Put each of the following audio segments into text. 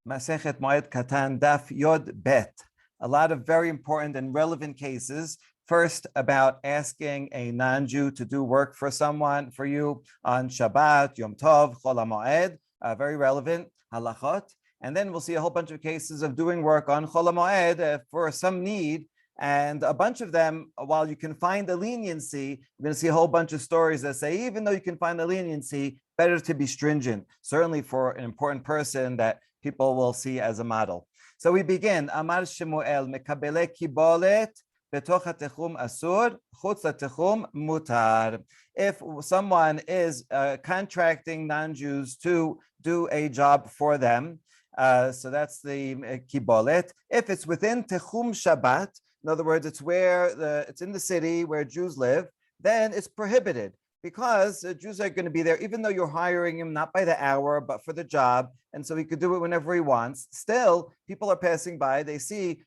Masechet Moed Katan Daf Yod Bet. A lot of very important and relevant cases. First, about asking a non-Jew to do work for someone, for you on Shabbat, Yom Tov, Chol HaMoed, very relevant, halachot. And then we'll see a whole bunch of cases of doing work on Chol HaMoed for some need. And a bunch of them, while you can find the leniency, you're going to see a whole bunch of stories that say, even though you can find the leniency, better to be stringent, certainly for an important person that people will see as a model. So we begin. Amar Shemuel, mekabele kibolet betoch hatechum asur, chutz hatechum mutar. If someone is contracting non-Jews to do a job for them, so that's the kibolet. If it's within techum Shabbat, in other words, it's it's in the city where Jews live, then it's prohibited because Jews are going to be there, even though you're hiring him not by the hour, but for the job. And so he could do it whenever he wants. Still, people are passing by. They see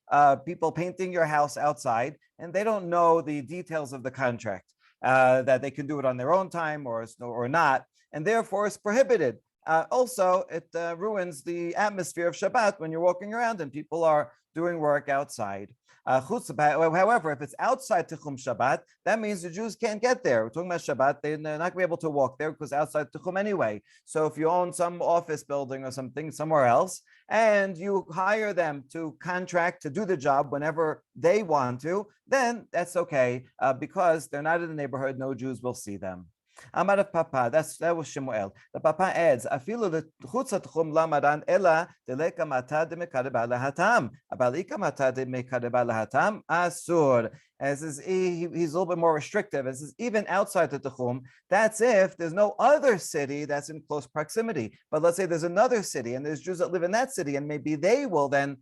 people painting your house outside, and they don't know the details of the contract, that they can do it on their own time or not. And therefore, it's prohibited. Also, it ruins the atmosphere of Shabbat when you're walking around and people are doing work outside. However, if it's outside Tichum Shabbat, that means the Jews can't get there. We're talking about Shabbat, they're not going to be able to walk there because outside Tichum anyway. So if you own some office building or something somewhere else, and you hire them to contract to do the job whenever they want to, then that's okay because they're not in the neighborhood, no Jews will see them. Amar of Papa, that was Shemuel. The Papa adds, "Afilu the chutzat chum lamaran ela deleka mata de mekareba lahatam, abalika mata de mekareba lahatam asur." As is, he's a little bit more restrictive. As is, even outside the Techum, that's if there's no other city that's in close proximity. But let's say there's another city, and there's Jews that live in that city, and maybe they will then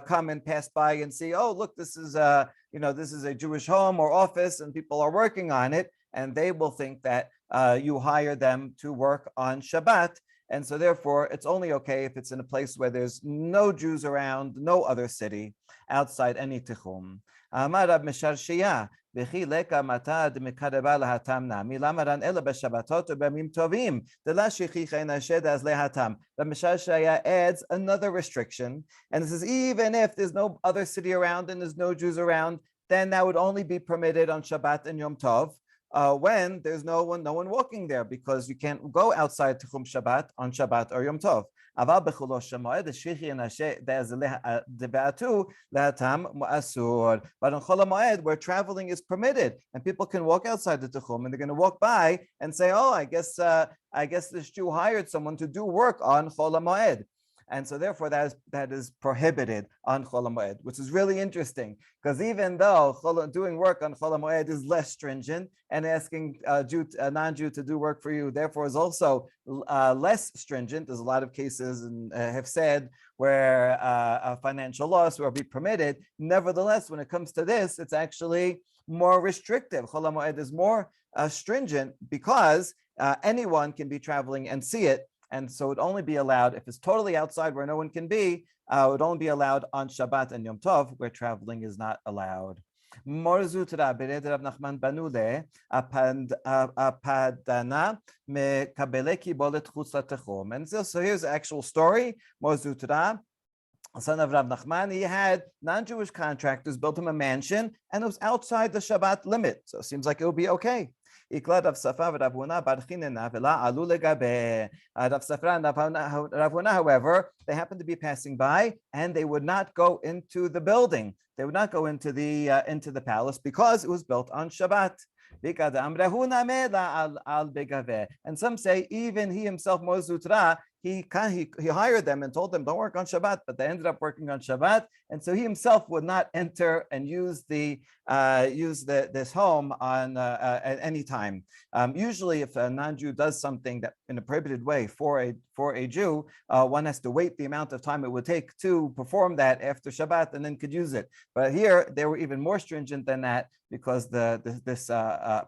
come and pass by and see, oh, look, this is this is a Jewish home or office, and people are working on it. And they will think that you hire them to work on Shabbat. And so therefore, it's only okay if it's in a place where there's no Jews around, no other city outside any tichum. Amar Rab Mesharshiya, v'chi leka matad mekareba lahatam nami, lamaran ela b'shabbatot u'b'yamim tovim, dela shechicha inashed az lehatam. Rab Mesharshiya adds another restriction, and it says even if there's no other city around and there's no Jews around, then that would only be permitted on Shabbat and Yom Tov. When there's no one walking there, because you can't go outside Tichum Shabbat on Shabbat or Yom Tov. But on Chol HaMoed, where traveling is permitted, and people can walk outside the Tichum, and they're going to walk by and say, "Oh, I guess this Jew hired someone to do work on Chol HaMoed." And so therefore that is prohibited on Chol HaMoed, which is really interesting, because even though doing work on Chol HaMoed is less stringent, and asking a non-Jew to do work for you, therefore, is also less stringent. There's a lot of cases and have said where a financial loss will be permitted. Nevertheless, when it comes to this, it's actually more restrictive. Chol HaMoed is more stringent because anyone can be traveling and see it. And so it would only be allowed if it's totally outside where no one can be. It would only be allowed on Shabbat and Yom Tov where traveling is not allowed. Morzutra bered Rav Nachman Banule apadana mekabeleki bolet chutz latechum. And so here's the actual story. Morzutra, son of Rav Nachman, he had non-Jewish contractors built him a mansion, and it was outside the Shabbat limit. So it seems like it would be okay. Rav Safra and Rav Huna, however, they happened to be passing by, and they would not go into the building. They would not go into the palace because it was built on Shabbat. And some say even he himself, Mozutra, he hired them and told them don't work on Shabbat, but they ended up working on Shabbat, and so he himself would not enter and use this home on at any time. Usually, if a non-Jew does something that in a prohibited way for a Jew, one has to wait the amount of time it would take to perform that after Shabbat and then could use it. But here they were even more stringent than that because this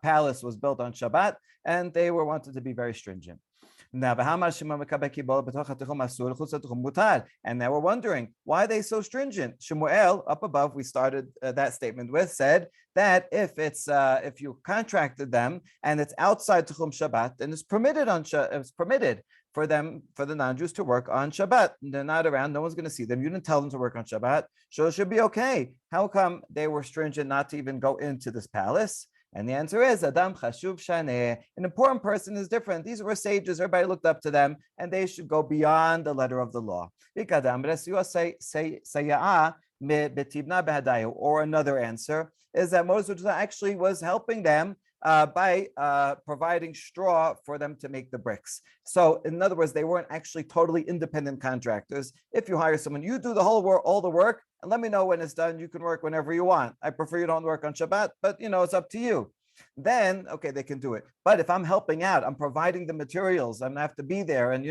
palace was built on Shabbat, and they were wanted to be very stringent. And now we're wondering, why are they so stringent? Shemuel, up above, we started that statement with, said that if you contracted them and it's outside Tichum Shabbat, then it's permitted for the non-Jews to work on Shabbat. They're not around. No one's going to see them. You didn't tell them to work on Shabbat. So it should be okay. How come they were stringent not to even go into this palace? And the answer is Adam Chashuv Shaneh. An important person is different. These were sages. Everybody looked up to them, and they should go beyond the letter of the law. Or another answer is that Moses actually was helping them by providing straw for them to make the bricks. So in other words, they weren't actually totally independent contractors. If you hire someone, you do the whole work, all the work, and let me know when it's done. You can work whenever you want. I prefer you don't work on Shabbat, but it's up to you. Then, okay, they can do it. But if I'm helping out, I'm providing the materials, I'm gonna have to be there and,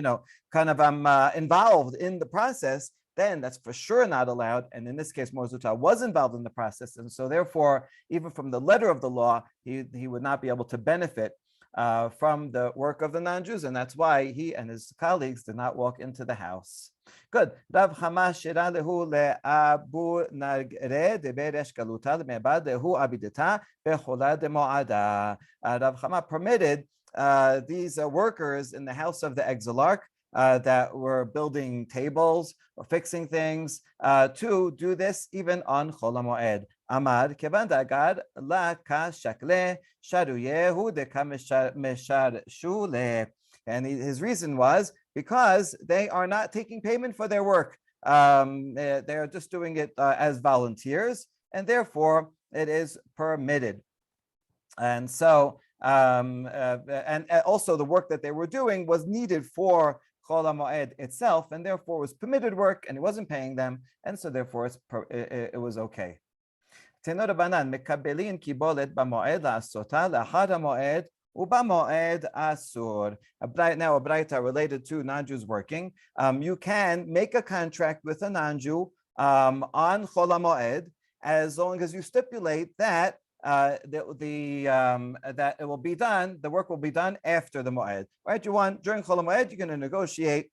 I'm involved in the process, then that's for sure not allowed. And in this case, Moses was involved in the process. And so therefore, even from the letter of the law, he would not be able to benefit from the work of the non-Jews. And that's why he and his colleagues did not walk into the house. Good. Rav Chama shira lehu le'abu nagre deberesh galuta le'mebad lehu abideta bechola demo'ada. Rav Chama permitted these workers in the house of the exilarch that were building tables or fixing things to do this even on Chol HaMoed. Amar kevan dagad la ka shakle sharuyehu de ka meshar shule. And his reason was because they are not taking payment for their work. They're just doing it as volunteers, and therefore it is permitted. And so, and also the work that they were doing was needed for Chol HaMoed itself, and therefore was permitted work, and it wasn't paying them, and so therefore it was okay. Tenor Banan mekabelin kibolet b'moed la'asota la'achad HaMoed u'b'moed asur. Now a braita related to non-Jews working. You can make a contract with a non-Jew on Chol HaMoed as long as you stipulate that that it will be done, the work will be done after the Moed, right? During Chol HaMoed, you're going to negotiate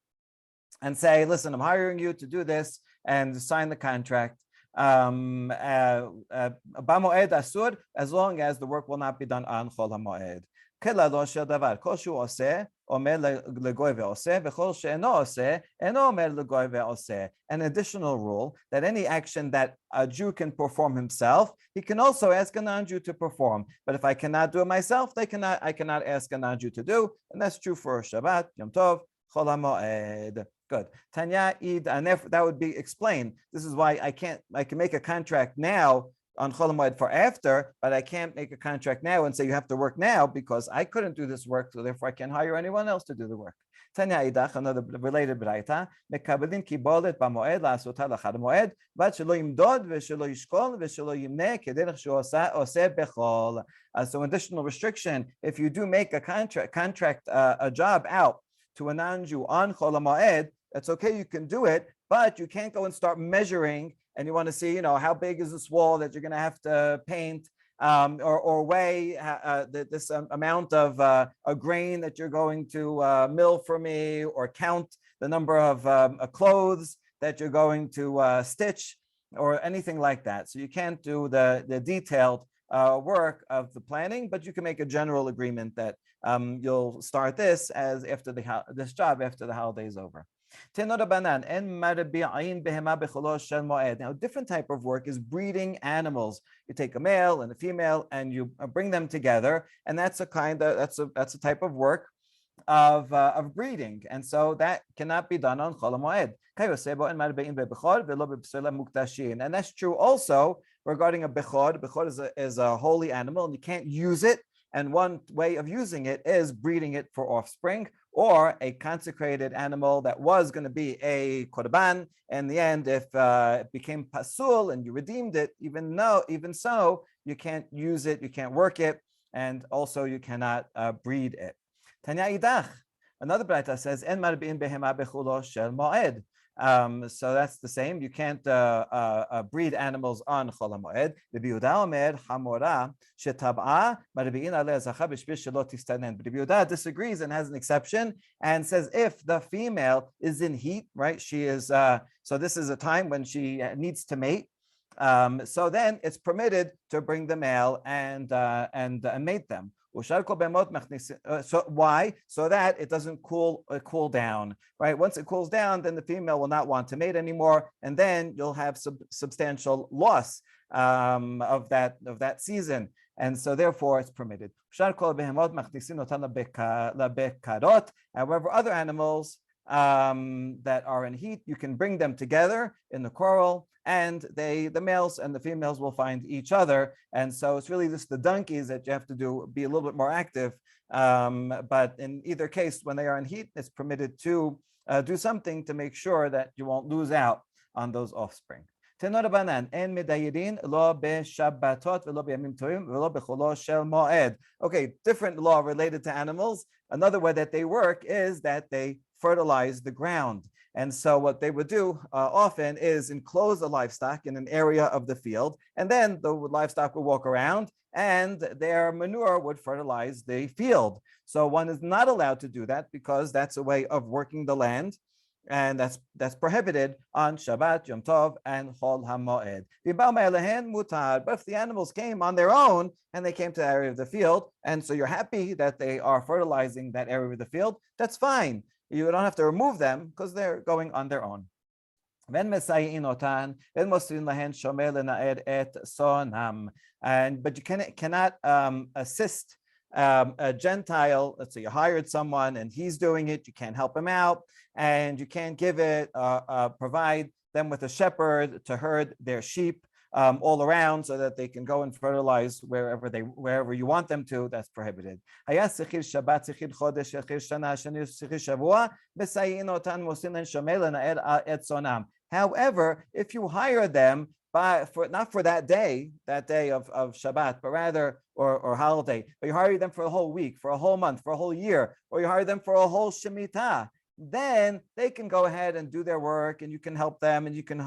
and say, listen, I'm hiring you to do this, and sign the contract. B'moed asur, as long as the work will not be done on Chol HaMoed. An additional rule that any action that a Jew can perform himself, he can also ask a non-Jew to perform. But if I cannot do it myself, I cannot ask a non-Jew to do, and that's true for Shabbat, Yom Tov, Chol HaMoed. Good. Tanya Eid, and that would be explained. This is why I can make a contract now on Chol HaMoed for after, but I can't make a contract now and say you have to work now because I couldn't do this work, so therefore I can't hire anyone else to do the work. Tanya Idach, another related braita, mekabelin kibolet b'moed la'asota l'chad moed, but shelo yimdod v'shelo yishkol v'shelo yimne kederech she'oseh bechol. So additional restriction: if you do make a contract a job out to a non-Jew on Chol HaMoed, that's okay. You can do it, but you can't go and start measuring. And you want to see, how big is this wall that you're going to have to paint, or weigh this amount of a grain that you're going to mill for me, or count the number of clothes that you're going to stitch, or anything like that. So you can't do the detailed work of the planning, but you can make a general agreement that you'll start this as after this job after the holiday is over. Now, different type of work is breeding animals. You take a male and a female and you bring them together, and that's a type of work of breeding, and so that cannot be done on Chol HaMoed. And that's true also regarding a bechor. Bechor is a holy animal, and you can't use it. And one way of using it is breeding it for offspring, or a consecrated animal that was going to be a korban. In the end, if it became pasul and you redeemed it, even so, you can't use it, you can't work it, and also you cannot breed it. Tanya idach, another braita says, "En marbi'in behema bechulo shel moed." So that's the same. You can't breed animals on Chol HaMoed. Rabbi Yehuda omer hamora shetab'a marbi'in aleh zacha b'shvil shelo tistanen. But Rabbi Yehuda disagrees and has an exception and says if the female is in heat, right? She is. So this is a time when she needs to mate. So then it's permitted to bring the male and mate them. So why? So that it doesn't cool down, right? Once it cools down, then the female will not want to mate anymore, and then you'll have substantial loss of that season, and so therefore it's permitted. However, other animals that are in heat, you can bring them together in the coral, and the males and the females will find each other. And so it's really just the donkeys that you have to be a little bit more active. But in either case, when they are in heat, it's permitted to do something to make sure that you won't lose out on those offspring. Okay, different law related to animals. Another way that they work is that they fertilize the ground. And so what they would do often is enclose the livestock in an area of the field, and then the livestock would walk around and their manure would fertilize the field. So one is not allowed to do that because that's a way of working the land, and that's prohibited on Shabbat, Yom Tov, and Chol HaMoed. But if the animals came on their own and they came to the area of the field, and so you're happy that they are fertilizing that area of the field, that's fine. You don't have to remove them because they're going on their own. But you cannot assist a Gentile. Let's say you hired someone and he's doing it, you can't help him out, and you can't provide them with a shepherd to herd their sheep all around so that they can go and fertilize wherever you want them to. That's prohibited. However, if you hire them not for that day of Shabbat, but rather or holiday, but you hire them for a whole week, for a whole month, for a whole year, or you hire them for a whole Shemitah, then they can go ahead and do their work, and you can help them, and you can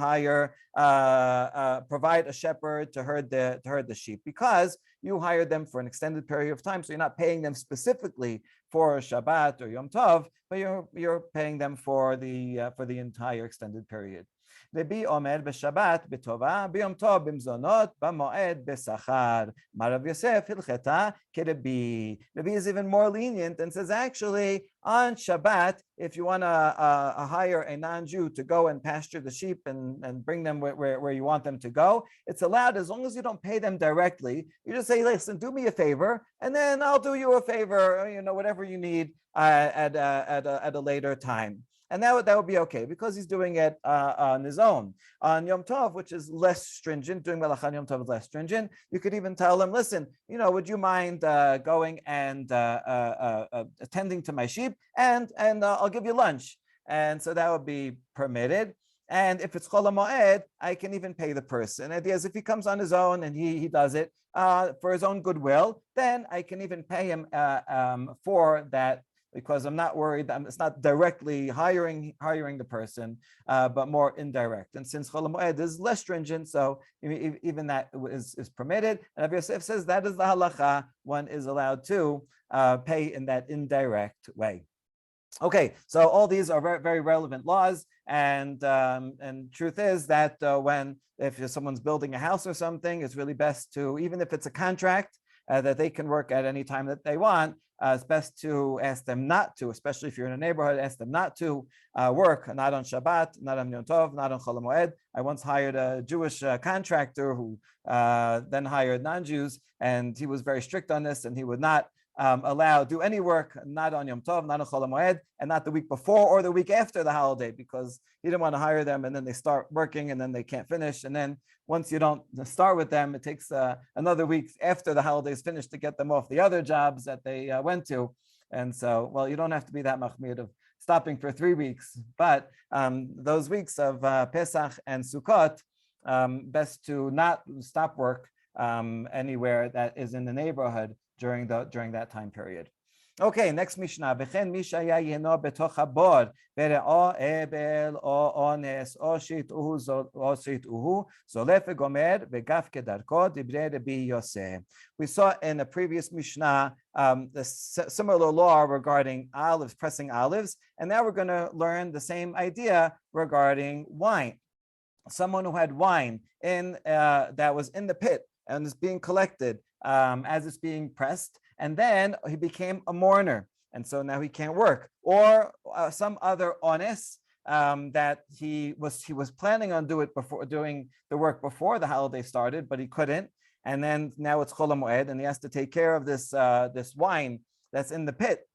provide a shepherd to herd the sheep, because you hired them for an extended period of time. So you're not paying them specifically for Shabbat or Yom Tov, but you're paying them for the entire extended period. Rabbi Omer b'Shabbat b'tova, b'Yom Tov b'mzonot, b'Moed b'sachar. Rav Yosef hilcheta ke'Rabbi. Rabbi is even more lenient and says, actually, on Shabbat, if you want to hire a non-Jew to go and pasture the sheep and bring them where you want them to go, it's allowed as long as you don't pay them directly. You just say, listen, do me a favor, and then I'll do you a favor, whatever you need at a later time. And that would be okay because he's doing it on his own. On Yom Tov, which is less stringent, doing Melacha on Yom Tov is less stringent, you could even tell him, listen, would you mind going and attending to my sheep, and I'll give you lunch. And so that would be permitted. And if it's Chol HaMoed, I can even pay the person. The idea is if he comes on his own and he does it for his own goodwill, then I can even pay him for that, because I'm not worried. It's not directly hiring the person, but more indirect. And since Chol HaMoed is less stringent, so even that is permitted. And Rav Yosef says that is the halacha. One is allowed to pay in that indirect way. Okay, so all these are very, very relevant laws, and truth is that if someone's building a house or something, it's really best to, even if it's a contract that they can work at any time that they want, it's best to ask them not to, especially if you're in a neighborhood, ask them not to work, not on Shabbat, not on Yom Tov, not on Chol HaMoed. I once hired a Jewish contractor who then hired non-Jews, and he was very strict on this, and he would not do any work, not on Yom Tov, not on Chol HaMoed, and not the week before or the week after the holiday, because he didn't want to hire them and then they start working and then they can't finish. And then once you don't start with them, it takes another week after the holidays finish to get them off the other jobs that they went to. And so, well, you don't have to be that machmir of stopping for 3 weeks, but those weeks of Pesach and Sukkot, best to not stop work anywhere that is in the neighborhood during that time period. Okay, next Mishnah. V'chen mi shaya yeno betoch habor ve're'o ebel o ones o shit'uhu zolef v'gomer v'gaf kedarko divrei Rabbi Yosef. We saw in a previous Mishnah the similar law regarding olives, pressing olives, and now we're going to learn the same idea regarding wine. Someone who had wine that was in the pit and is being collected as it's being pressed, and then he became a mourner, and so now he can't work, or some other honest that he was planning on doing the work before the holiday started, but he couldn't, and then now it's Chol Moed, and he has to take care of this wine that's in the pit,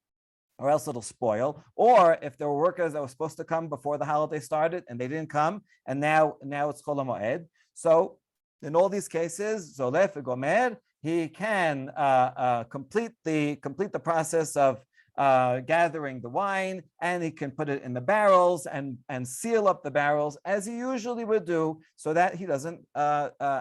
or else it'll spoil. Or if there were workers that were supposed to come before the holiday started and they didn't come, and now it's Chol Moed. So in all these cases, Zolef Gomer, he can complete the process of gathering the wine, and he can put it in the barrels and seal up the barrels as he usually would do, so that he doesn't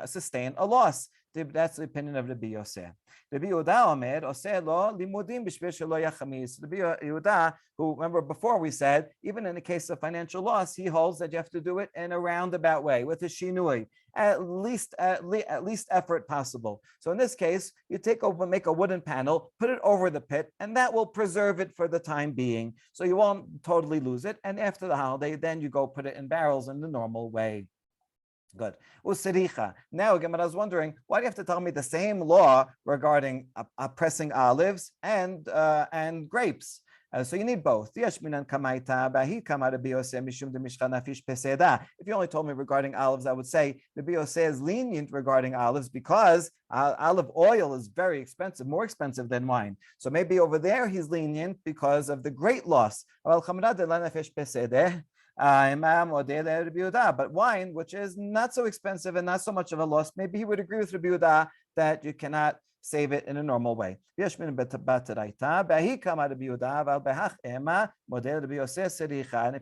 sustain a loss. That's the opinion of Rabbi Yosef. Rabbi Yehuda Omer, Oseh lo limudim b'shvil shelo yachamis. Rabbi Yehuda, who, remember before we said, even in the case of financial loss, he holds that you have to do it in a roundabout way with a shinui, at least effort possible. So in this case, you make a wooden panel, put it over the pit, and that will preserve it for the time being. So you won't totally lose it. And after the holiday, then you go put it in barrels in the normal way. Good. Usiricha. Now again, but I was wondering, why do you have to tell me the same law regarding pressing olives and grapes? So you need both. If you only told me regarding olives, I would say the Yosef is lenient regarding olives because olive oil is very expensive, more expensive than wine. So maybe over there he's lenient because of the great loss. But wine, which is not so expensive and not so much of a loss, maybe he would agree with Rabbi Yehuda that you cannot save it in a normal way. And if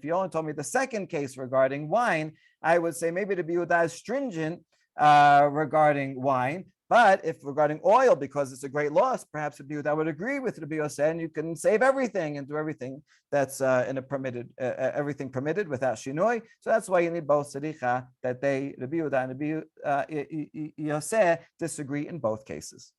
you only told me the second case regarding wine, I would say maybe Rabbi Yehuda is stringent regarding wine. But if regarding oil, because it's a great loss, perhaps Rabbi Yehuda would agree with Rabbi Yosef, and you can save everything and do everything that's in a permitted, everything permitted without shinoi. So that's why you need both sadicha, that Rabbi Yehuda and Rabbi Yosef disagree in both cases.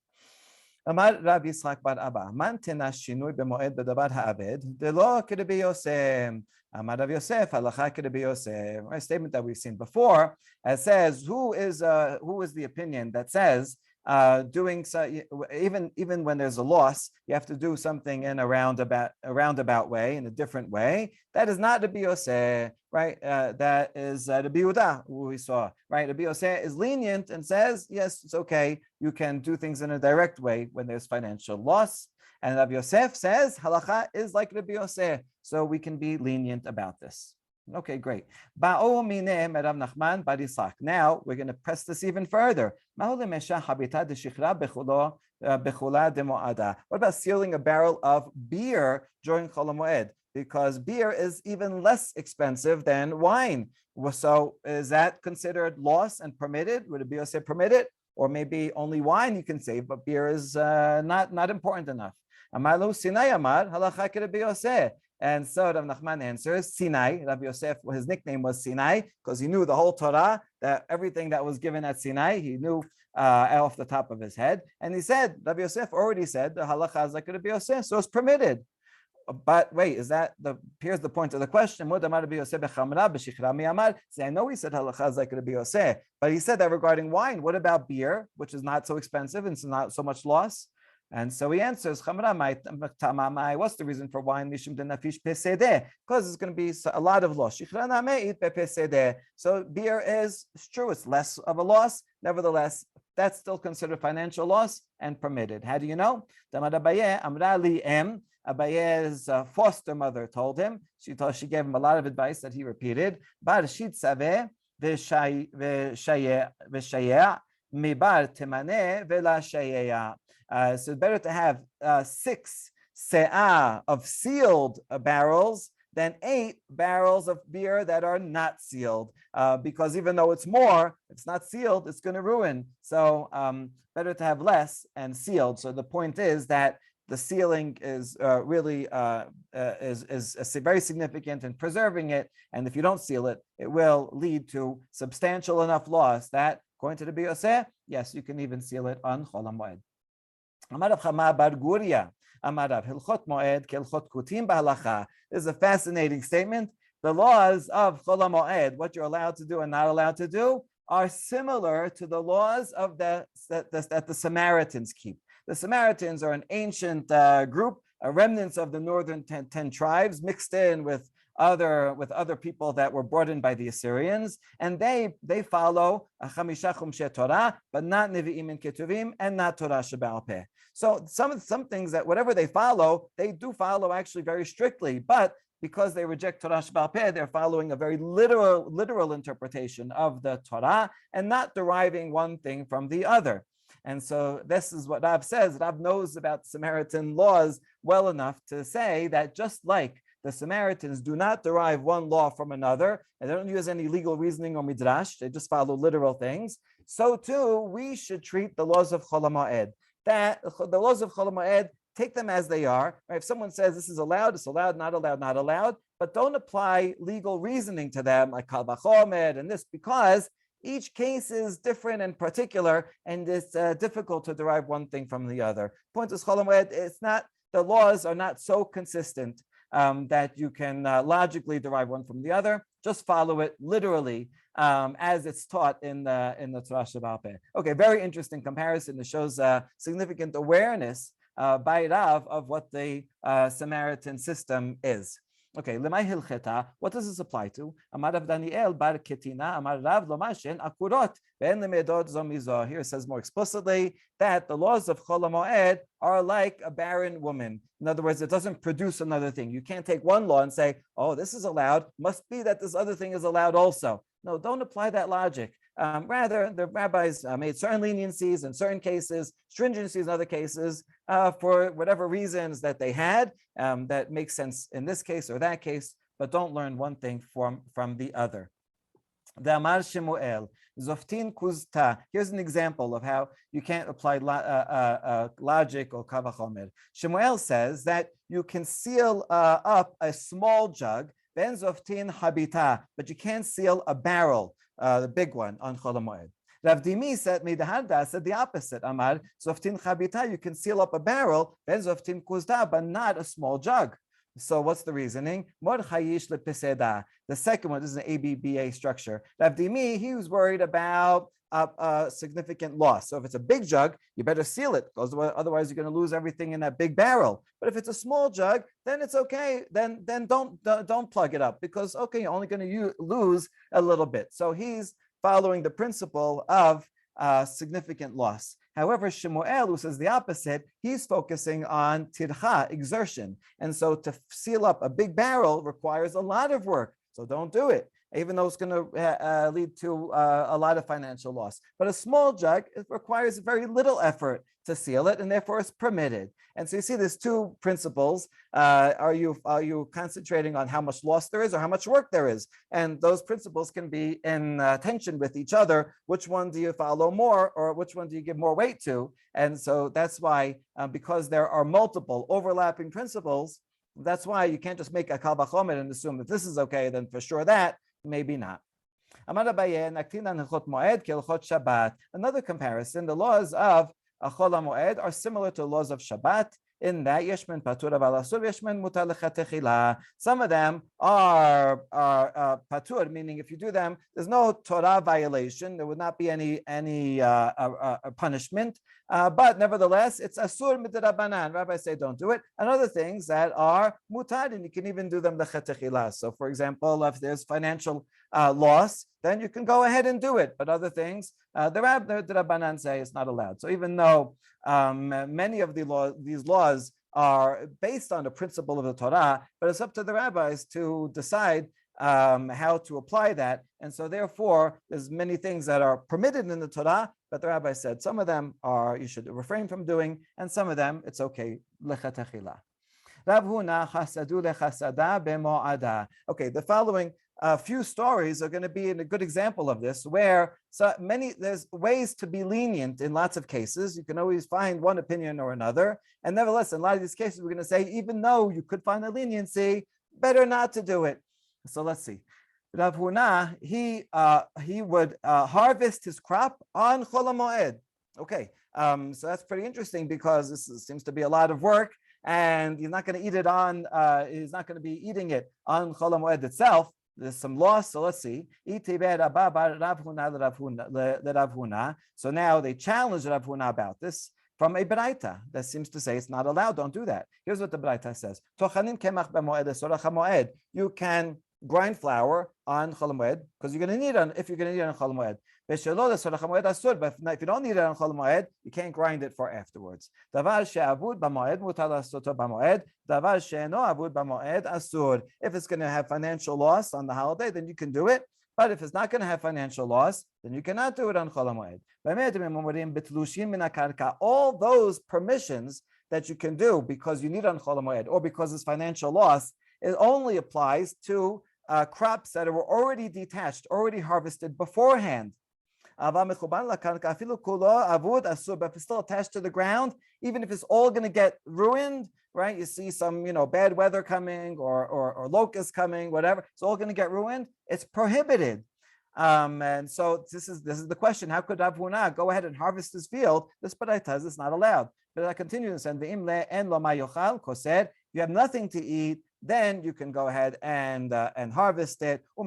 Amar Rav Yitzchak bar Abba, man tena shinui b'moed b'davar ha'aved, delo k'Rabbi Yosef. Amar Rav Yosef, halacha k'Rabbi Yosef. A statement that we've seen before, it says, who is the opinion that says doing so, even when there's a loss, you have to do something in a roundabout way, in a different way. That is not Rabbi Yosef, right? That is Rabbi Yehuda, who we saw, right? Rabbi Yosef is lenient and says, yes, it's okay. You can do things in a direct way when there's financial loss. And Rabbi Yosef says halacha is like Rabbi Yosef, so we can be lenient about this. Okay, great. Now we're going to press this even further. What about sealing a barrel of beer during Chol Moed? Because beer is even less expensive than wine. So is that considered loss and permitted? Would it be permitted? Or maybe only wine you can save, but beer is not important enough. Amalu Sinai Amar halacha Rabbi Yosef. And so Rav Nachman answers, Sinai. Rabbi Yosef, his nickname was Sinai because he knew the whole Torah, that everything that was given at Sinai, he knew off the top of his head. And he said, Rabbi Yosef already said the halacha is like Rabbi Yosef, so it's permitted. But wait, here's the point of the question. Say, I know he said halacha is like Rabbi Yosef, but he said that regarding wine. What about beer, which is not so expensive and it's not so much loss? And so he answers, what's the reason for wine? Because it's going to be a lot of loss. So beer is, it's true, it's less of a loss. Nevertheless, that's still considered financial loss and permitted. How do you know? Abaye's foster mother told him, she gave him a lot of advice that he repeated. So it's better to have 6 se'ah of sealed barrels than 8 barrels of beer that are not sealed, because even though it's more, it's not sealed, it's going to ruin. So better to have less and sealed. So the point is that the sealing is really is very significant in preserving it, and if you don't seal it, it will lead to substantial enough loss that, according to the Rabbi Yosef, yes, you can even seal it on Chol Moed. Amarav Chama bar Guria, Amarav Hilchot Moed Kelchot Kutim B'Halacha. This is a fascinating statement. The laws of Chol Moed, what you're allowed to do and not allowed to do, are similar to the laws of that the Samaritans keep. The Samaritans are an ancient group, remnants of the northern 10 tribes mixed in with other people that were brought in by the Assyrians, and they follow Chamisha Chumshei Torah, but not Nevi'im and Ketuvim, and not Torah Shebe'al Peh. So some things that whatever they do follow actually very strictly, but because they reject Torah Shebe'al Peh, they're following a very literal interpretation of the Torah and not deriving one thing from the other. And so this is what Rav says. Rav knows about Samaritan laws well enough to say that just like the Samaritans do not derive one law from another, and they don't use any legal reasoning or midrash, they just follow literal things, so too we should treat the laws of Chol HaMoed. That the laws of Chol HaMoed, take them as they are. Right? If someone says this is allowed, it's allowed, not allowed, not allowed, but don't apply legal reasoning to them like Kal Vachomer and this, because each case is different and particular, and it's difficult to derive one thing from the other. Point is, Chol HaMoed, the laws are not so consistent that you can logically derive one from the other. Just follow it literally as it's taught in the Torah Shebe'al Peh. Okay, very interesting comparison. It shows significant awareness by Rav of what the Samaritan system is. Okay, lemay hilcheta. What does this apply to? Amar Rav Daniel bar Ketina, Amar Rav Lomashen akurot ve'en lemedot zomizo. Here it says more explicitly that the laws of Chol HaMoed are like a barren woman. In other words, it doesn't produce another thing. You can't take one law and say, oh, this is allowed, must be that this other thing is allowed also. No, don't apply that logic. Rather, the rabbis made certain leniencies in certain cases, stringencies in other cases, for whatever reasons that they had that makes sense in this case or that case, but don't learn one thing from the other. The Amar Shemuel, Zoftin Kuzta. Here's an example of how you can't apply logic or Kavachomer. Shemuel says that you can seal up a small jug, Ben Zoftin Habita, but you can't seal a barrel, the big one, on Chol HaMoed. Rav Dimi said the opposite. Amar Zoftin Habita, you can seal up a barrel, Ben Zoftin Kuzta, but not a small jug. So what's the reasoning? The second one, this is an ABBA structure. Rav Dimi, he was worried about a significant loss. So if it's a big jug, you better seal it, because otherwise you're going to lose everything in that big barrel. But if it's a small jug, then it's okay. Then don't plug it up, because okay, you're only going to lose a little bit. So he's following the principle of significant loss. However, Shemuel, who says the opposite, he's focusing on tircha, exertion. And so to seal up a big barrel requires a lot of work. So don't do it, even though it's going to lead to a lot of financial loss. But a small jug, it requires very little effort to seal it, and therefore it's permitted. And so you see there's two principles. Are you concentrating on how much loss there is or how much work there is? And those principles can be in tension with each other. Which one do you follow more, or which one do you give more weight to? And so that's why, because there are multiple overlapping principles, that's why you can't just make a kal vachomer and assume that this is okay, then for sure that, maybe not. Another comparison, the laws of Chol HaMoed are similar to the laws of Shabbat, in that yeshman patur aval asur, yeshman mutar lechatechila. Some of them are patur, meaning if you do them, there's no Torah violation. There would not be any punishment. But nevertheless, it's asur midrabanan. Rabbis say don't do it. And other things that are mutar, and you can even do them lechatechila. So, for example, if there's financial loss, then you can go ahead and do it. But other things, the Rabbanan say it's not allowed. So even though many of these laws are based on the principle of the Torah, but it's up to the rabbis to decide how to apply that. And so therefore, there's many things that are permitted in the Torah, but the rabbi said some of them you should refrain from doing, and some of them it's okay. Lechatechila. Rav Huna chasadu lechasada b'mo'ada. Okay, the following few stories are going to be a good example of this, where there's ways to be lenient in lots of cases. You can always find one opinion or another, and nevertheless, in a lot of these cases, we're going to say even though you could find a leniency, better not to do it. So let's see. Rav Huna, he would harvest his crop on Chol HaMoed. Okay, so that's pretty interesting, because this seems to be a lot of work, and he's not going to eat it on. He's not going to be eating it on Chol HaMoed itself. There's some loss, so let's see. So now they challenge Rav Huna about this. from a beraita that seems to say it's not allowed. Don't do that. Here's what the beraita says: you can grind flour on Chol Moed because you're going to need it if you're going to need it on Chol Moed. But if you don't need it on Chol Moed, you can't grind it for afterwards. If it's going to have financial loss on the holiday, then you can do it. But if it's not going to have financial loss, then you cannot do it on Chol Moed. All those permissions that you can do because you need on Chol Moed or because it's financial loss, it only applies to crops that were already detached, already harvested beforehand. But if it's still attached to the ground, even if it's all going to get ruined, right? You see some, bad weather coming or locusts coming, whatever. It's all going to get ruined. It's prohibited. And so this is the question: how could Rav Huna go ahead and harvest his field? This beraita is not allowed. But I continue and said, you have nothing to eat, then you can go ahead and harvest it. If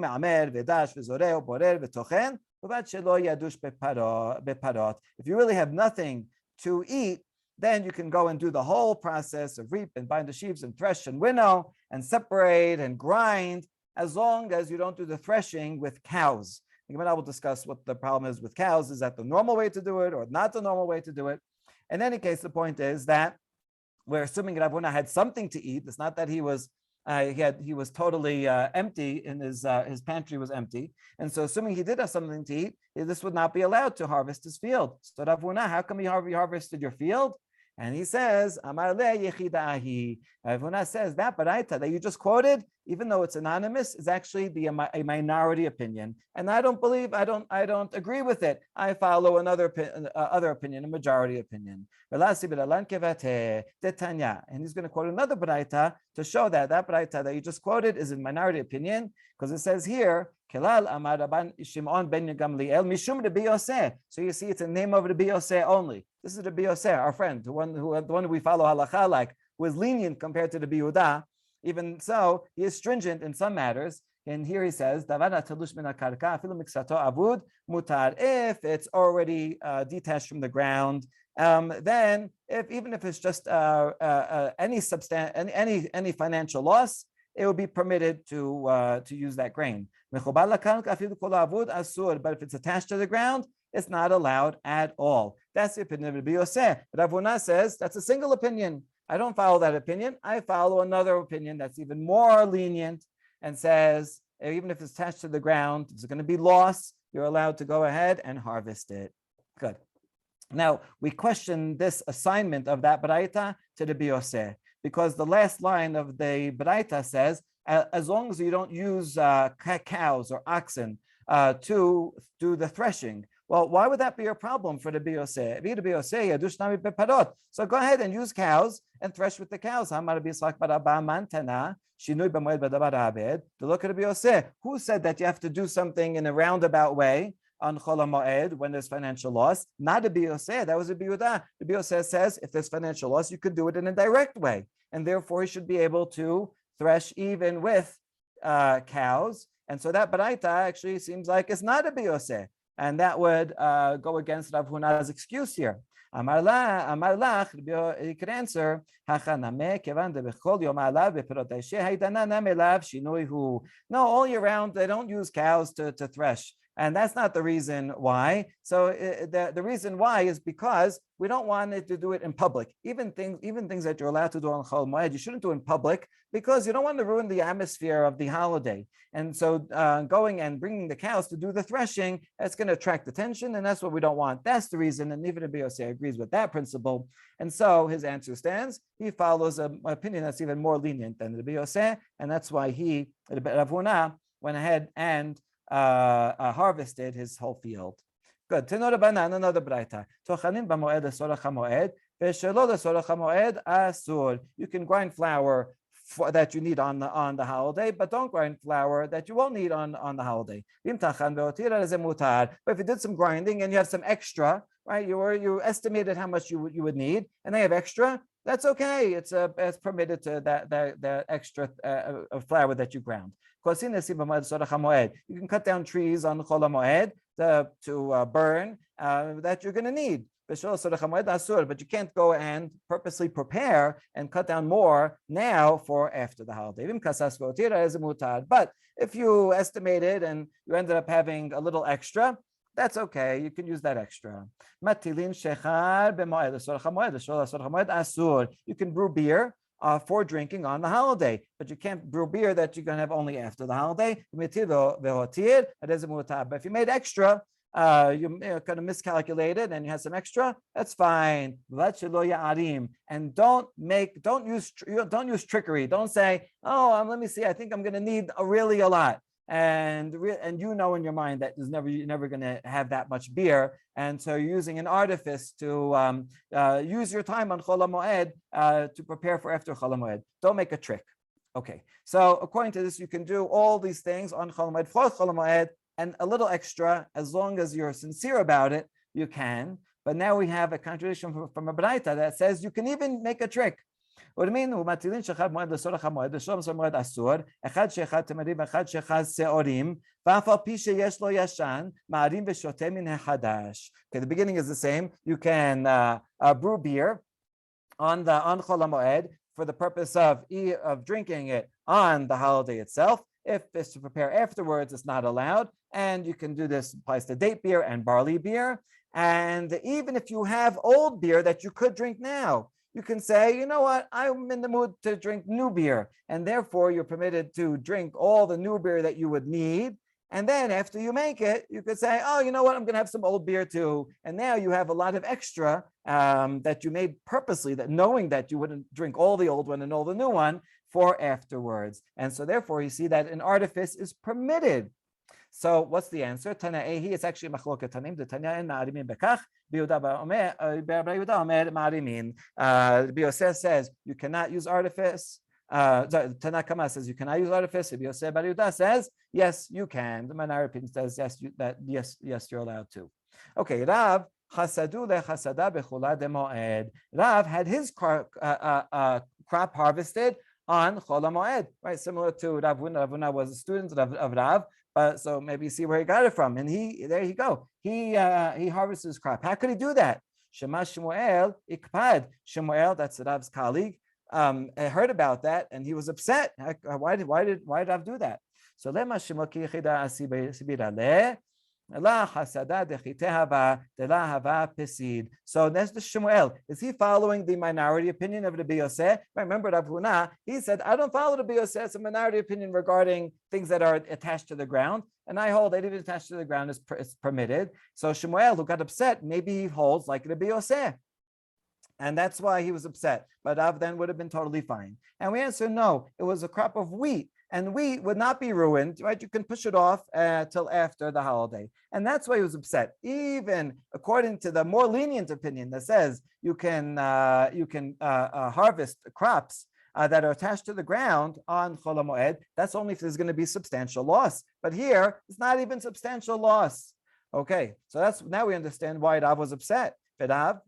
you really have nothing to eat, then you can go and do the whole process of reap and bind the sheaves and thresh and winnow and separate and grind, as long as you don't do the threshing with cows. I will discuss what the problem is with cows. Is that the normal way to do it or not the normal way to do it? In any case, the point is that we're assuming Rav Huna had something to eat. It's not that he was totally empty in his pantry was empty, and so assuming he did have something to eat, this would not be allowed to harvest his field. So Rav Huna, how come you harvested your field? And he says, Amar le yechida ahi. Rav Huna says that beraita that you just quoted, even though it's anonymous, is actually a minority opinion, and I don't agree with it. I follow another other opinion, a majority opinion. And he's going to quote another beraita to show that beraita that you just quoted is a minority opinion, because it says here, Kelal Amar Rabban Shimon ben Gamliel Mishum Rabbi Yoseh. So you see, it's a name of Rabbi Yoseh only. This is Rabbi Yoseh, our friend, the one we follow halacha like, who is lenient compared to the Yehuda. Even so, he is stringent in some matters. And here he says, if it's already detached from the ground, then even if it's just any financial loss, it will be permitted to use that grain. But if it's attached to the ground, it's not allowed at all. That's the opinion of Rabbi Yoseh. Rav Huna says that's a single opinion. I don't follow that opinion. I follow another opinion that's even more lenient and says, even if it's attached to the ground, there's going to be loss, you're allowed to go ahead and harvest it. Good. Now, we question this assignment of that beraita to the Rabbi Yoseh, because the last line of the beraita says, as long as you don't use cows or oxen to do the threshing. Well, why would that be a problem for the Rabbi Yoseh? So go ahead and use cows and thresh with the cows. To look at Rabbi Yoseh, who said that you have to do something in a roundabout way on Chol Moed when there's financial loss? Not Rabbi Yoseh, that was Rabbi Yehuda. Rabbi Yoseh says if there's financial loss, you could do it in a direct way, and therefore he should be able to thresh even with cows. And so that beraita actually seems like it's not Rabbi Yoseh. And that would go against Rav Huna's excuse here. Amar lach, he could answer, no, all year round, they don't use cows to thresh. And that's not the reason why. So the reason why is because we don't want it to do it in public. Even things that you're allowed to do on Chol Moed, you shouldn't do in public, because you don't want to ruin the atmosphere of the holiday. And so going and bringing the cows to do the threshing, that's going to attract attention, and that's what we don't want. That's the reason, and even Rabbi Yoseh agrees with that principle. And so his answer stands. He follows an opinion that's even more lenient than Rabbi Yoseh, and that's why Rav Huna, went ahead and harvested his whole field. Good. Tenor Banan, another braita. Tochanin b'moed lesorach hamoed, ve'shelo lesorach hamoed asur. You can grind flour that you need on the holiday, but don't grind flour that you won't need on the holiday. But if you did some grinding and you have some extra, right? You estimated how much you would need, and they have extra. That's okay. It's permitted to that extra flour that you ground. You can cut down trees on Chol Moed to burn that you're going to need. but you can't go and purposely prepare and cut down more now for after the holiday. But if you estimated and you ended up having a little extra, that's okay. You can use that extra. You can brew beer for drinking on the holiday, but you can't brew beer that you're going to have only after the holiday. But if you made extra, you kind of miscalculated and you had some extra, that's fine. And don't use trickery. Don't say, oh, let me see, I think I'm going to need really a lot. And you know in your mind that you're never going to have that much beer, and so you're using an artifice to use your time on Chol HaMoed to prepare for after Chol HaMoed. Don't make a trick. Okay, so according to this, you can do all these things on Chol HaMoed, for Chol HaMoed, and a little extra, as long as you're sincere about it, you can. But now we have a contradiction from a Braita that says you can even make a trick. What do you mean? Okay, the beginning is the same. You can brew beer on Chol HaMoed for the purpose of drinking it on the holiday itself. If it's to prepare afterwards, it's not allowed. And you can do this, applies to date beer and barley beer. And even if you have old beer that you could drink now, you can say, you know what, I'm in the mood to drink new beer. And therefore, you're permitted to drink all the new beer that you would need. And then after you make it, you could say, oh, you know what, I'm going to have some old beer too. And now you have a lot of extra that you made purposely, that knowing that you wouldn't drink all the old one and all the new one for afterwards. And so therefore, you see that an artifice is permitted. So what's the answer? Tana'ehi, it's actually machloket tanim. The Tanya en ma'arimin bekach. Yehuda omer ma'arimin. Yosef says you cannot use artifice. Tana Kama says you cannot use artifice. Yosef bar Yehuda says yes, you can. The minority opinion says yes, you're allowed to. Okay, Rav chasadu lechasada bechula de Moed. Rav had his crop harvested on Chol HaMoed, right? Similar to Rav Huna. Rav Huna was a student of Rav. So maybe you see where he got it from. And there you go. He harvests his crop. How could he do that? Shema Shmuel ikpad. Shmuel, that's Rav's colleague, heard about that and he was upset. Why did Rav do that? So lema Shmuel ki yichida asibira le. So that's the Shmuel. Is he following the minority opinion of Rabbi Yosef? Remember Rav Huna, he said, I don't follow Rabbi Yosef. It's a minority opinion regarding things that are attached to the ground. And I hold that even attached to the ground is permitted. So Shmuel, who got upset, maybe he holds like Rabbi Yosef. And that's why he was upset. But Rav then would have been totally fine. And we answer no, it was a crop of wheat. And wheat would not be ruined, right? You can push it off till after the holiday. And that's why he was upset. Even according to the more lenient opinion that says you can harvest crops that are attached to the ground on Chol HaMoed, that's only if there's going to be substantial loss. But here, it's not even substantial loss. Okay, so now we understand why Rav was upset. So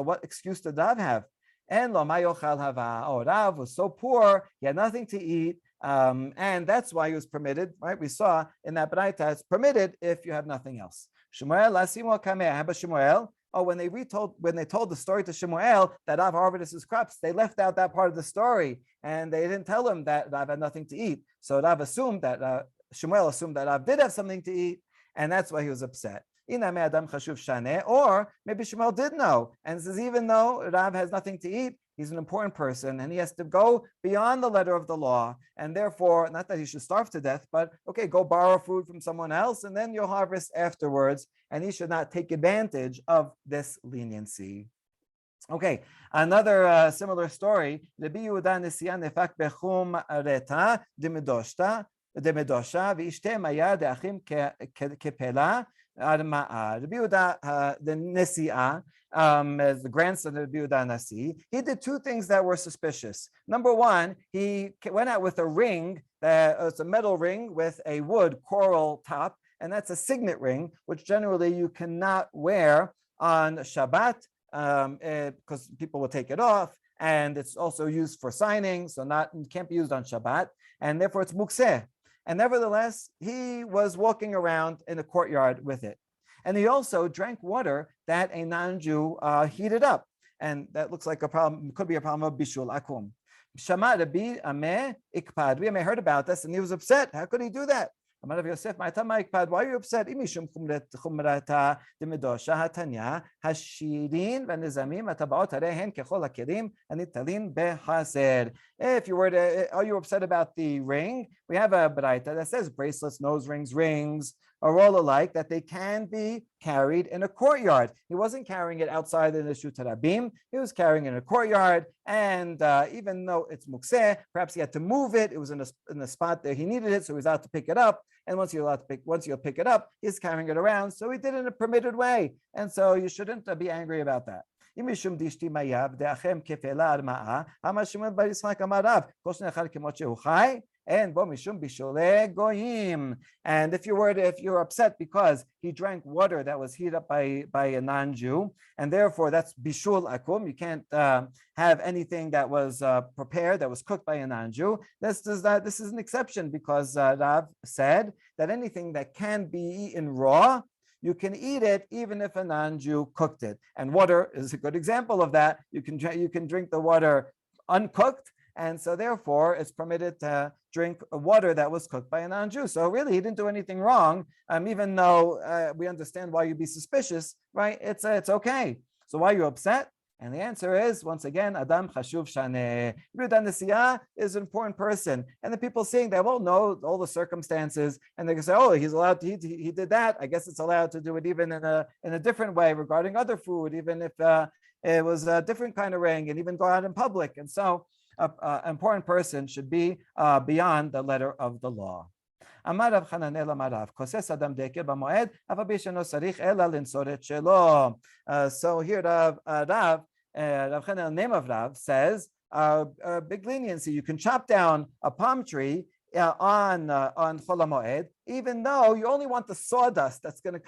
what excuse did Rav have? And Rav was so poor, he had nothing to eat, and that's why he was permitted, right? We saw in that Braita, it's permitted if you have nothing else. Shmuel, when they told the story to Shmuel that Rav harvested his crops, they left out that part of the story, and they didn't tell him that Rav had nothing to eat. So Rav assumed that Shmuel assumed that Rav did have something to eat, and that's why he was upset. Or maybe Shmuel did know and says, even though Rav has nothing to eat, he's an important person and he has to go beyond the letter of the law. And therefore, not that he should starve to death, but okay, go borrow food from someone else and then you'll harvest afterwards. And he should not take advantage of this leniency. Okay, another similar story. Rabbi Yehuda nesiya nefak bechum reta demedosha v'ishte maya de'achim kepela. Rabbi Yehuda, the Nesi'ah, as the grandson of Rabbi Yehuda Nasi, he did two things that were suspicious. Number one, he went out with a ring, it's a metal ring with a wood coral top, and that's a signet ring, which generally you cannot wear on Shabbat because people will take it off, and it's also used for signing, so it can't be used on Shabbat, and therefore it's mukseh. And nevertheless, he was walking around in the courtyard with it. And he also drank water that a non-Jew heated up. And that looks like a problem, could be a problem of bishul akum. Shama Rabbi Ameh Ikpad. Rabbi Ameh heard about this and he was upset. How could he do that? Amar Rav Yosef, why are you upset? Imishum chumrata demedosha hatanya hashirin v'nizamim atabaot harehen kechol hakelim anitalin behaser. If you were to, are you upset about the ring? We have a baraita that says bracelets, nose rings, rings are all alike, that they can be carried in a courtyard. He wasn't carrying it outside in the Shut Rabim. He was carrying it in a courtyard, and even though it's mukseh, perhaps he had to move it. It was in a spot there he needed it, so he was out to pick it up. And once you'll pick it up, he's carrying it around. So he did it in a permitted way, and so you shouldn't be angry about that. And if you're upset because he drank water that was heated up by a non-Jew, and therefore that's bishul akum, you can't have anything that was prepared, that was cooked by a non-Jew. This is an exception, because Rav said that anything that can be eaten raw, you can eat it even if a non-Jew cooked it. And water is a good example of that. You can drink the water uncooked, and so therefore it's permitted to drink water that was cooked by a non-Jew. So really, he didn't do anything wrong, even though we understand why you'd be suspicious, right? It's okay. So why are you upset? And the answer is, once again, Adam Chashuv Shaneh. Yehuda Nesiah is an important person. And the people seeing that won't know all the circumstances, and they can say, oh, he's allowed to, he did that. I guess it's allowed to do it even in a different way regarding other food, even if it was a different kind of ring, and even go out in public. And so an important person should be beyond the letter of the law. אמר רב חננאל אמר רב, כוסס אדם דקל במועד, אף על פי שאינו צריך אלא לנצור את שלו. So here Rav Chananel, name of Rav, says big leniency. You can chop down a palm tree on Chol HaMoed, even though you only want the sawdust that's going to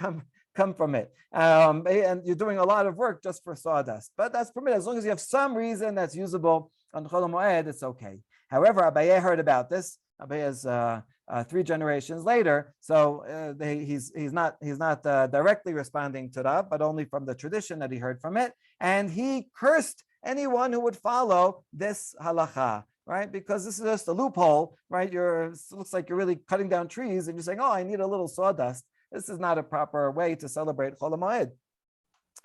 come from it, and you're doing a lot of work just for sawdust. But that's permitted as long as you have some reason that's usable on Chol HaMoed. It's okay. However, Abaye heard about this. Abaye is 3 generations later, so he's not directly responding to Rav, but only from the tradition that he heard from it, and he cursed anyone who would follow this halacha, right? Because this is just a loophole, right? It looks like you're really cutting down trees, and you're saying, oh, I need a little sawdust. This is not a proper way to celebrate Chol HaMoed.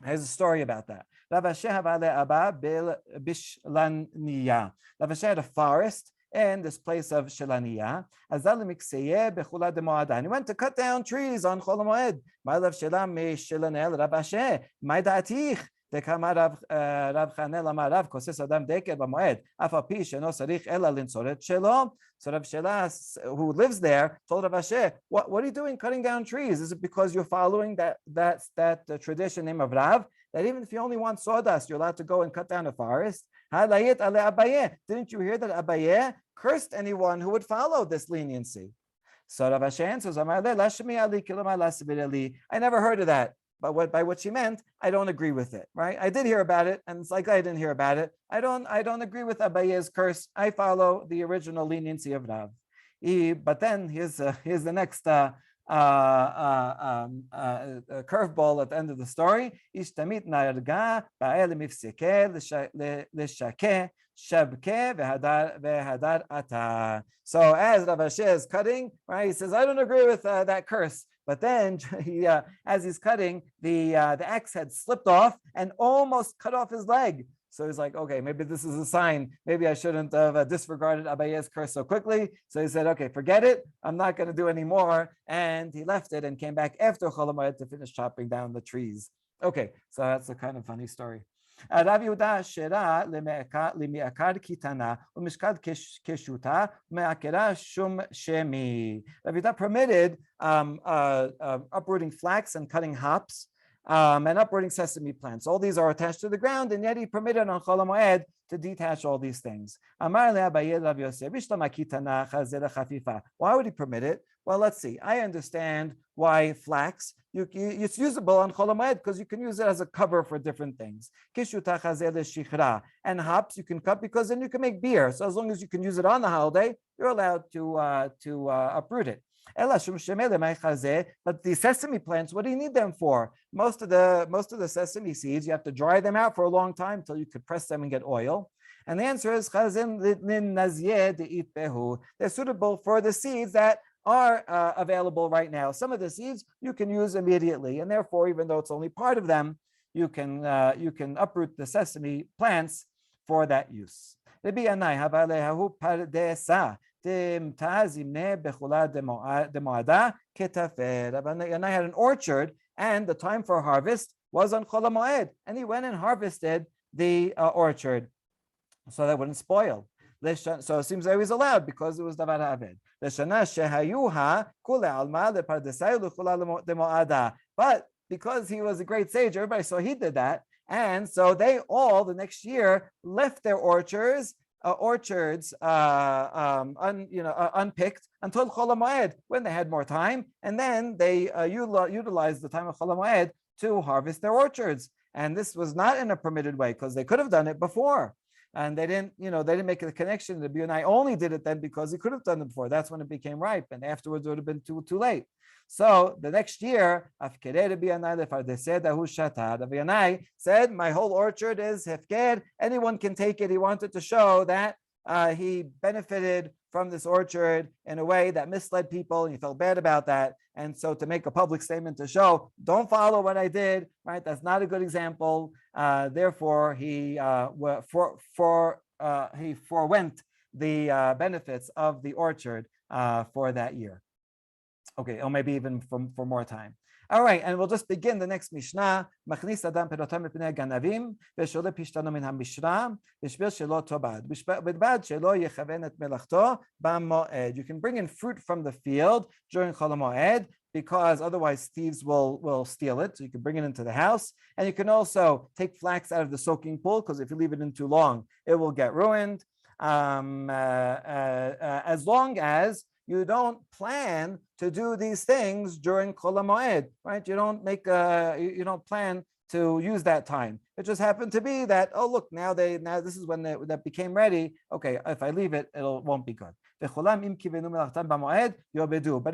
Here's a story about that. Rav Asher had a forest in this place of Shelaniya. And he went to cut down trees on Chol HaMoed. So Rav Shelah, who lives there, told Rav Asher, what are you doing cutting down trees? Is it because you're following that tradition name of Rav, that even if you only want sawdust, you're allowed to go and cut down a forest? Didn't you hear that Abaye cursed anyone who would follow this leniency? So Rav Asher answers, I never heard of that. But by what she meant, I don't agree with it, right? I did hear about it, and it's like I didn't hear about it. I don't agree with Abaye's curse. I follow the original leniency of Rav. But then here's the next curveball at the end of the story. So as Rav Asher is cutting, right, he says, I don't agree with that curse. But then, as he's cutting, the axe had slipped off and almost cut off his leg. So he's like, okay, maybe this is a sign. Maybe I shouldn't have disregarded Abaye's curse so quickly. So he said, okay, forget it. I'm not going to do any more. And he left it and came back after Chol HaMoed to finish chopping down the trees. Okay, so that's a kind of funny story. Rav Yehuda shera lemi'akar kitana u'mishkad keshuta u'me'akera shum shemi. Rav Yehuda permitted uprooting flax and cutting hops, and uprooting sesame plants. All these are attached to the ground, and yet he permitted on Chol HaMoed to detach all these things. Why would he permit it? Well, let's see. I understand why flax, it's usable on Chol HaMoed because you can use it as a cover for different things. And hops you can cut because then you can make beer. So as long as you can use it on the holiday, you're allowed to uproot it. But the sesame plants, what do you need them for? Most of the sesame seeds, you have to dry them out for a long time until you could press them and get oil. And the answer is they're suitable for the seeds that are available right now. Some of the seeds you can use immediately, and therefore, even though it's only part of them, you can uproot the sesame plants for that use. Yanai had an orchard, and the time for harvest was on Chol Moed, and he went and harvested the orchard so that wouldn't spoil. So it seems that he was allowed because it was davar haved. But because he was a great sage, everybody saw he did that, and so they all the next year left their orchards unpicked until Chol Moed when they had more time, and then they utilized the time of Chol Moed to harvest their orchards. And this was not in a permitted way because they could have done it before. And they didn't make the connection. The Bionai only did it then because he could have done it before. That's when it became ripe, and afterwards it would have been too late. So the next year, the Bionai said, "My whole orchard is hefker. Anyone can take it." He wanted to show that he benefited from this orchard in a way that misled people, and he felt bad about that. And so to make a public statement to show, don't follow what I did, right? That's not a good example. Therefore, he forewent the benefits of the orchard for that year. Okay, or maybe even for more time. All right, and we'll just begin the next Mishnah. מכניס אדם פירותיו מפני הגנבים, ושולה פשתנו מן המשרה, בשביל שלא תאבד. ובלבד שלא יכוון את מלאכתו במועד. You can bring in fruit from the field during Chol Moed, because otherwise thieves will steal it. So you can bring it into the house, and you can also take flax out of the soaking pool, because if you leave it in too long, it will get ruined. As long as you don't plan to do these things during Chol Moed, right? You don't plan to use that time. It just happened to be that, oh look, now this is when that became ready. Okay, if I leave it, won't be good. But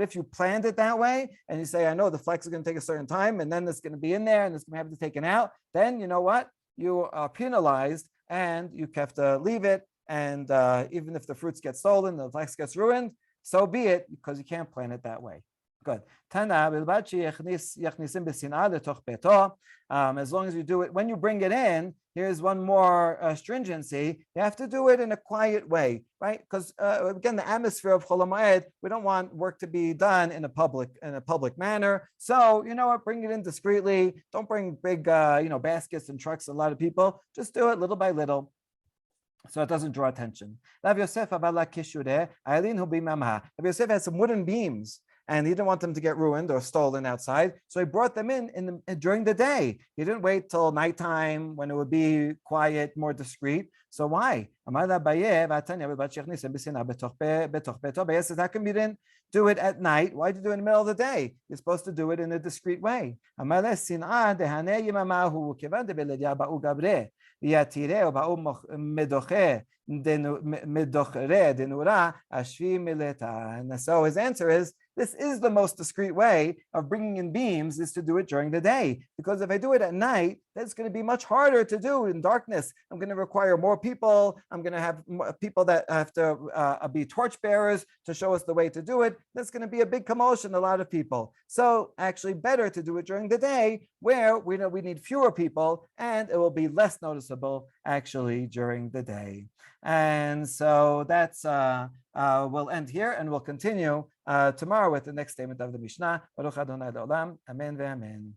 if you planned it that way, and you say, I know the flex is going to take a certain time, and then it's going to be in there, and it's going to have to be taken out, then you know what? You are penalized, and you have to leave it. And even if the fruits get stolen, the flex gets ruined, so be it, because you can't plan it that way. Good. As long as you do it, when you bring it in, here's one more stringency. You have to do it in a quiet way, right? Because again, the atmosphere of Chol Moed, we don't want work to be done in a public manner. So you know what? Bring it in discreetly. Don't bring big baskets and trucks. A lot of people just do it little by little, so it doesn't draw attention. Rav Yosef had some wooden beams, and he didn't want them to get ruined or stolen outside, so he brought them in during the day. He didn't wait till nighttime when it would be quiet, more discreet. So why? How come you didn't do it at night? Why did you do it in the middle of the day? You're supposed to do it in a discreet way. And so his answer is, this is the most discreet way of bringing in beams, is to do it during the day. Because if I do it at night, that's going to be much harder to do in darkness. I'm going to require more people. I'm going to have people that have to be torch bearers to show us the way to do it. That's going to be a big commotion, a lot of people. So actually better to do it during the day, where we know we need fewer people, and it will be less noticeable actually during the day. And so that's we'll end here, and we'll continue tomorrow with the next statement of the Mishnah. Baruch Adonai Le'olam. Amen ve'amen.